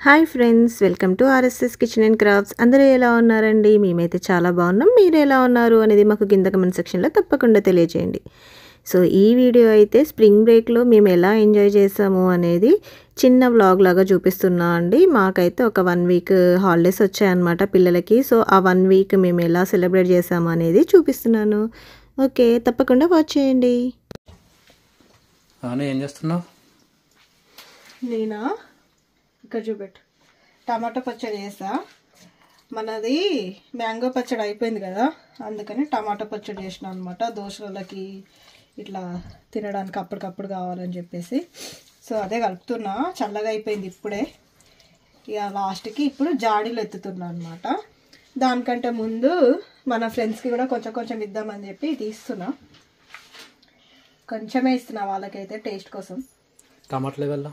Hi friends, welcome to RSS kitchen and crafts. అందరూ ఎలా ఉన్నారండి? మేమైతే చాలా బాగున్నాం. మీరు ఎలా ఉన్నారు అనేది మాకు కింద కమెంట్ సెక్షన్లో తప్పకుండా తెలియజేయండి. సో ఈ వీడియో అయితే స్ప్రింగ్ బ్రేక్లో మేము ఎలా ఎంజాయ్ చేసాము అనేది చిన్న వ్లాగ్ లాగా చూపిస్తున్నా అండి. మాకైతే ఒక 1 వీక్ హాలిడేస్ వచ్చాయన్నమాట పిల్లలకి. సో ఆ 1 వీక్ మేము ఎలా సెలబ్రేట్ చేసాము అనేది చూపిస్తున్నాను. ఓకే, తప్పకుండా వాచ్ చేయండి. ఏం చేస్తున్నావు? నేనా ఇక్కడ చూపెట్టు. టమాటా పచ్చడి చేసా. మనది మ్యాంగో పచ్చడి అయిపోయింది కదా, అందుకని టమాటా పచ్చడి చేసిన అనమాట. దోశలకి ఇట్లా తినడానికి అప్పటికప్పుడు కావాలని చెప్పేసి. సో అదే కలుపుతున్నా. చల్లగా అయిపోయింది ఇప్పుడే. ఇక లాస్ట్కి ఇప్పుడు జాడీలు ఎత్తుతున్నా అనమాట. దానికంటే ముందు మన ఫ్రెండ్స్కి కూడా కొంచెం కొంచెం ఇద్దామని చెప్పి తీస్తున్నా. కొంచెమే ఇస్తున్నా వాళ్ళకైతే టేస్ట్ కోసం. టమాటాలు వల్ల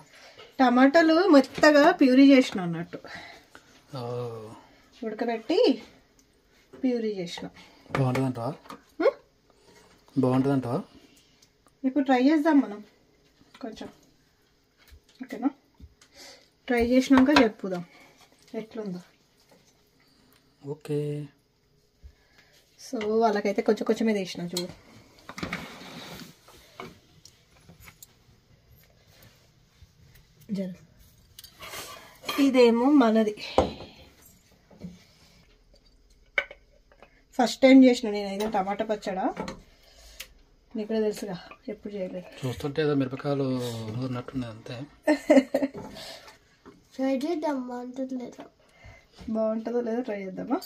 టమాటాలు మెత్తగా ప్యూరీ చేసిన అన్నట్టు, ఉడకబెట్టి ప్యూరీ చేసిన. బాగుంటుందంట. ఇప్పుడు ట్రై చేద్దాం మనం కొంచెం, ఓకేనా? ట్రై చేసినాక చెప్పుదాం ఎట్లుందో. ఓకే. సో వాళ్ళకైతే కొంచెం కొంచెమే తీసిన చూడు. ఇదేమో మనది ఫస్ట్ టైం చేసిన నేనైతే టమాటా పచ్చడా. నీకు కూడా తెలుసుగా, ఎప్పుడు చేయలేదు. చూస్తుంటే ఏదో మిరపకాయలు ఉన్నట్టున్నాయి అంతే. ట్రై చేద్దాం, బాగుంటుందో లేదో ట్రై చేద్దామా?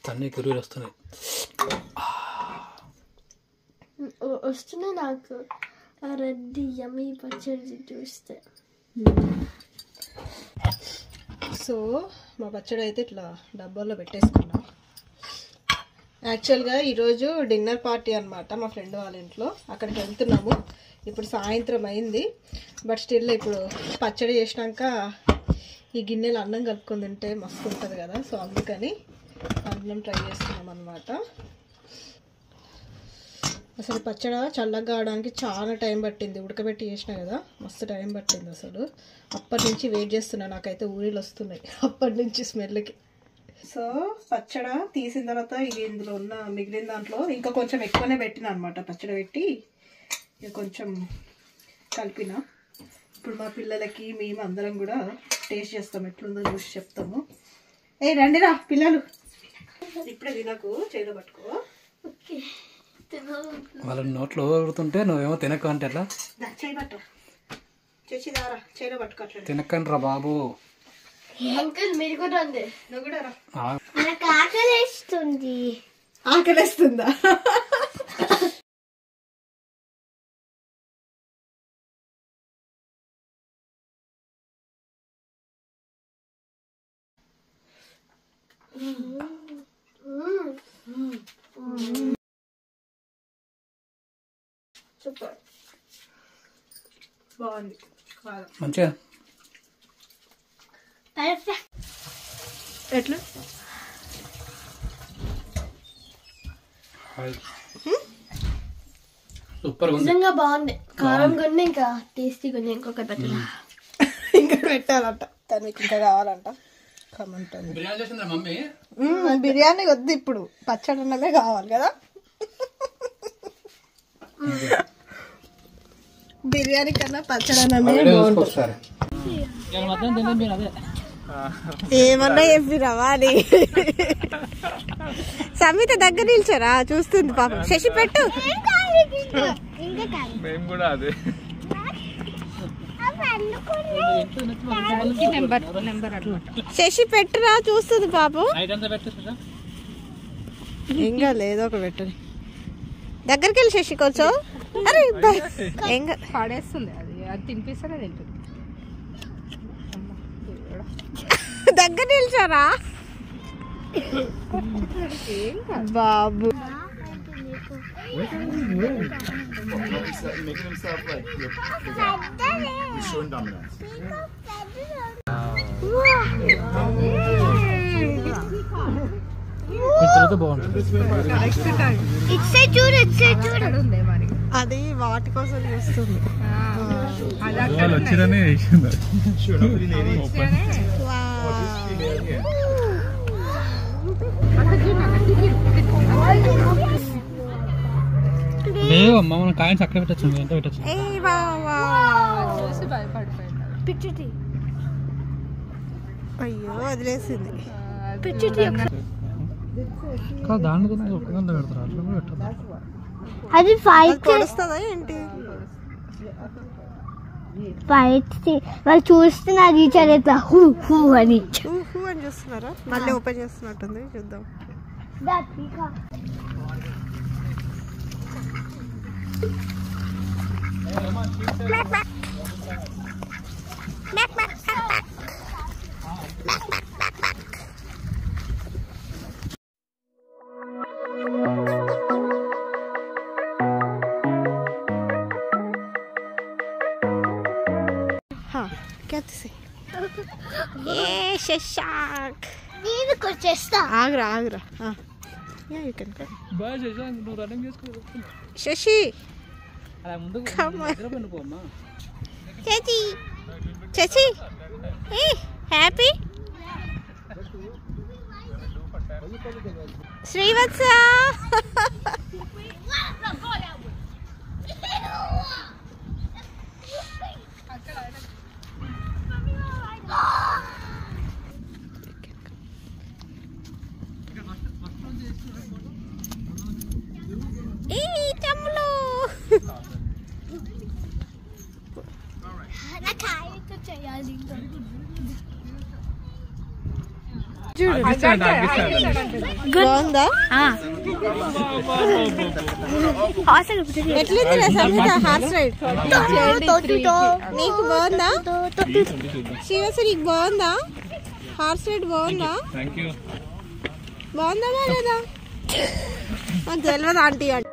తన్ని కిరువులు వస్తున్నాయి. వస్తున్నాయి నాకు రెడ్డి యమ్మీ పచ్చడి చూస్తే. సో మా పచ్చడి అయితే ఇట్లా డబ్బాల్లో పెట్టేసుకున్నాం. యాక్చువల్గా ఈరోజు డిన్నర్ పార్టీ అనమాట మా ఫ్రెండ్ వాళ్ళ ఇంట్లో. అక్కడికి వెళ్తున్నాము. ఇప్పుడు సాయంత్రం అయింది. బట్ స్టిల్ ఇప్పుడు పచ్చడి చేసినాక ఈ గిన్నెలు అన్నం కలుపుకొని తింటే మస్తు ఉంటుంది కదా. సో అందుకని అన్నం ట్రై చేస్తున్నాం అనమాట. అసలు పచ్చడి చల్లగా కావడానికి చాలా టైం పట్టింది. ఉడకబెట్టి చేసిన కదా, మస్తు టైం పట్టింది అసలు. అప్పటి నుంచి వెయిట్ చేస్తున్నా. నాకైతే ఊరిలు వస్తున్నాయి అప్పటి నుంచి స్మెల్కి. సో పచ్చడి తీసిన తర్వాత ఇది ఇందులో ఉన్న మిగిలిన దాంట్లో ఇంకా కొంచెం ఎక్కువనే పెట్టిన అనమాట. పచ్చడి పెట్టి ఇక కొంచెం కలిపిన. ఇప్పుడు మా పిల్లలకి మేము అందరం కూడా టేస్ట్ చేస్తాం, ఎట్లుందో చూసి చెప్తాము. ఏ రండిరా పిల్లలు, ఇప్పుడే తినకు, చేలో పట్టుకో. వాళ్ళ నోట్లో ఊరుతుంటే నువ్వేమో తినక అంటే ఎట్లా? చేయి పట్టు, చేసి దారా, చేలో పట్టుకోవట్లేదు. తినకండి రా బాబు. అంకుల్ మీరు కూడా రండి. నువ్వు కూడా రా. నాకు ఆకలిస్తుంది. ఆకలిస్తుందా? సూపర్, బాగుంది మంచిగా. ఎట్లా? సూపర్ ఉంది. నిజంగా బాగుంది. కారం కొన్ని ఇంకా టేస్టీ కొన్ని. ఇంకొక పెట్టాలి, ఇంకా పెట్టాలంట తనకి, ఇంకా కావాలంట. కమంటుంది. బిర్యానీ చేసిందా మమ్మీ? బిర్యానీ వద్దు, ఇప్పుడు పచ్చడి అన్నదే కావాలి కదా. బిర్యానీ కన్నా పచ్చడి అన్నదే బాగుంటుంది. ఏమన్నా చెప్పిరావా అని సమీత దగ్గర నిల్చారా, చూస్తుంది పాపం. శశి పెట్టు. శశి పెట్టురా, చూస్తుంది పాపం. ఇంకా లేదో ఒక పెట్టని దగ్గరికి వెళ్ళి శశి కొంచెం. అరే ఇంకా పడేస్తుంది అది, అది తినిపిస్తానే తింటుంది. దగ్గర నిల్చారా బాబు. బాగుంటుంది. ఇట్సే చూడు, ఇట్సే చూడు. ఉంది మరి. అది వాటి కోసం చూస్తుంది. లేవమ్మా మనం కాయిన్స్ అక్కడ పెట్టచ్చు, ఎంత పెట్టచ్చు. చూసి భయపడిపోయింది. అయ్యో వదిలేసింది. దాంట్లో పెడతారు, అట్లా కూడా పెట్టదు. అది ఫైట్ కొలుస్తుందా ఏంటి? వాళ్ళు చూస్తున్నారు టీచర్ ఇట్లా హూ హూ అని. ఊహు అని చూస్తున్నారా? మళ్ళీ ఓపెన్ చేస్తున్నట్టుంది, చూద్దాం. ఆగ్రా ఆగ్రా. శశి చచి హ్యాపీ శ్రీవత్స. బాగుందా? ఎట్లుంది సంహిత హార్స్ రైడ్? నీకు బాగుందా? శివశ్రీ నీకు బాగుందా? హార్స్ రైడ్ బాగుందా? బాగుందా బాగాలేదా? తెలియదు ఆంటీ అంటే.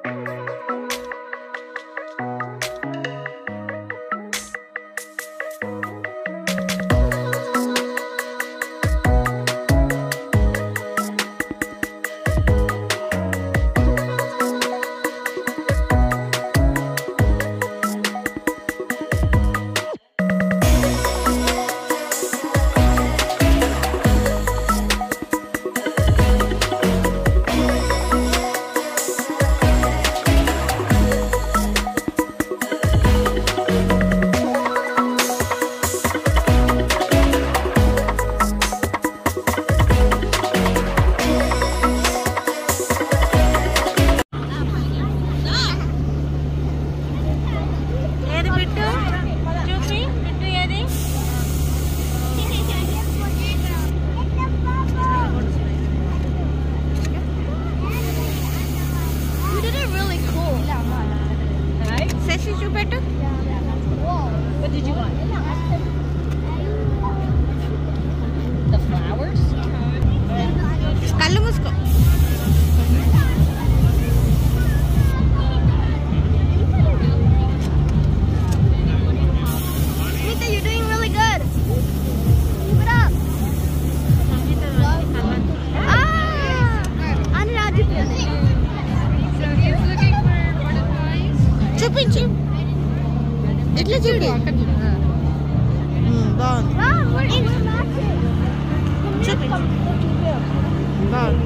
కళ్ళు మూసుకో. చూపించు, ఇట్లా చూడు. బాగుంది, చూపించు. బాగుంది.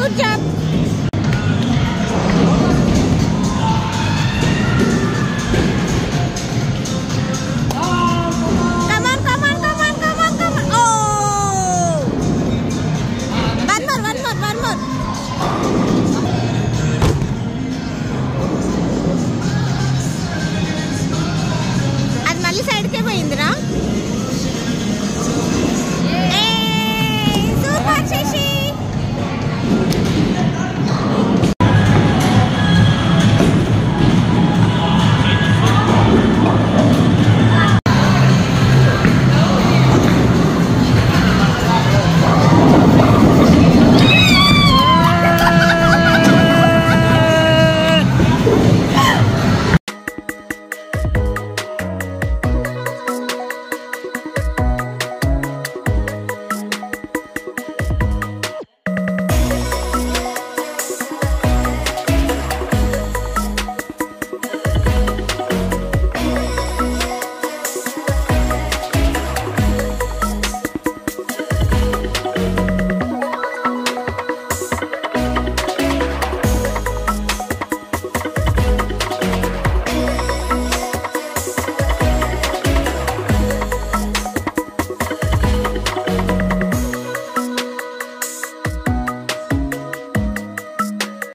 Good job.